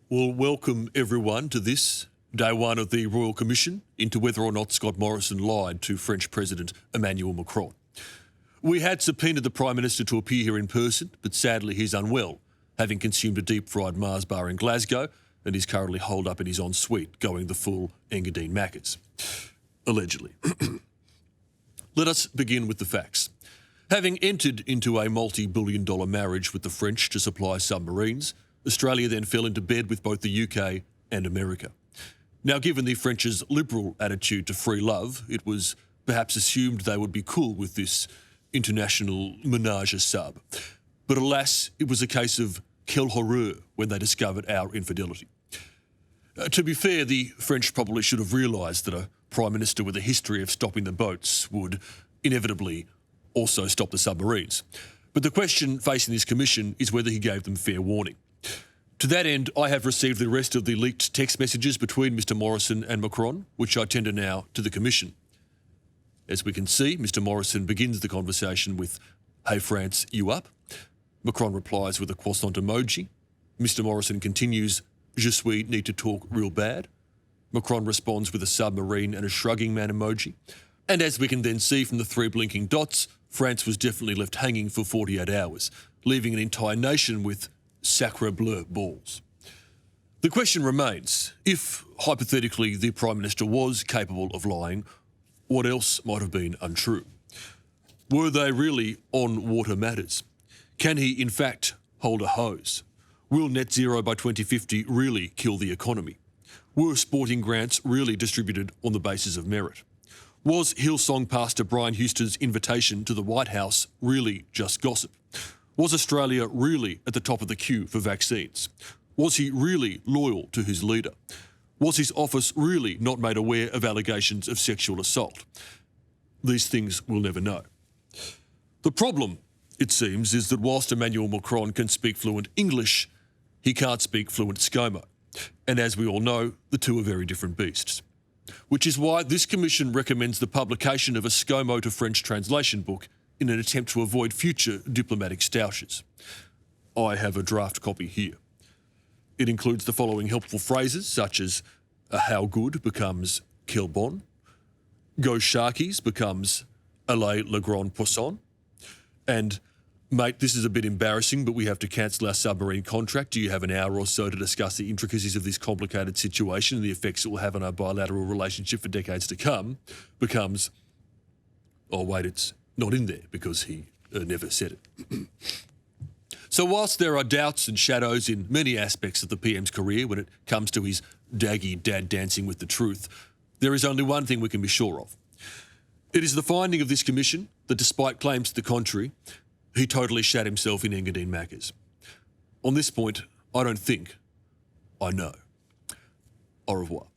Well, welcome everyone to this, day one of the Royal Commission into whether or not Scott Morrison lied to French President Emmanuel Macron. We had subpoenaed the Prime Minister to appear here in person, but sadly he's unwell, having consumed a deep-fried Mars bar in Glasgow and is currently holed up in his ensuite, going the full Engadine Maccas. Allegedly. Let us begin with the facts. Having entered into a multi-billion-dollar marriage with the French to supply submarines, Australia then fell into bed with both the UK and America. Now, given the French's liberal attitude to free love, it was perhaps assumed they would be cool with this international menage a sub. But alas, it was a case of quelle horreur when they discovered our infidelity. To be fair, the French probably should have realised that a Prime Minister with a history of stopping the boats would inevitably also stop the submarines. But the question facing this commission is whether he gave them fair warning. To that end, I have received the rest of the leaked text messages between Mr Morrison and Macron, which I tender now to the Commission. As we can see, Mr Morrison begins the conversation with, "Hey France, you up?" Macron replies with a croissant emoji. Mr Morrison continues, "Je suis need to talk real bad." Macron responds with a submarine and a shrugging man emoji. And as we can then see from the three blinking dots, France was definitely left hanging for 48 hours, leaving an entire nation with sacre bleu balls. The question remains, if, hypothetically, the Prime Minister was capable of lying, what else might have been untrue? Were they really on water matters? Can he, in fact, hold a hose? Will net zero by 2050 really kill the economy? Were sporting grants really distributed on the basis of merit? Was Hillsong pastor Brian Houston's invitation to the White House really just gossip? Was Australia really at the top of the queue for vaccines? Was he really loyal to his leader? Was his office really not made aware of allegations of sexual assault? These things we'll never know. The problem, it seems, is that whilst Emmanuel Macron can speak fluent English, he can't speak fluent ScoMo. And as we all know, the two are very different beasts. Which is why this commission recommends the publication of a ScoMo to French translation book in an attempt to avoid future diplomatic stoushes. I have a draft copy here. It includes the following helpful phrases, such as how good becomes quel bon, go Sharkies becomes allez le grand poisson, and mate, this is a bit embarrassing, but we have to cancel our submarine contract. Do you have an hour or so to discuss the intricacies of this complicated situation and the effects it will have on our bilateral relationship for decades to come? Becomes, oh wait, it's not in there because he never said it. So whilst there are doubts and shadows in many aspects of the PM's career when it comes to his daggy dad dancing with the truth, there is only one thing we can be sure of. It is the finding of this commission that despite claims to the contrary, he totally shat himself in Engadine Maccas. On this point, I don't think, I know. Au revoir.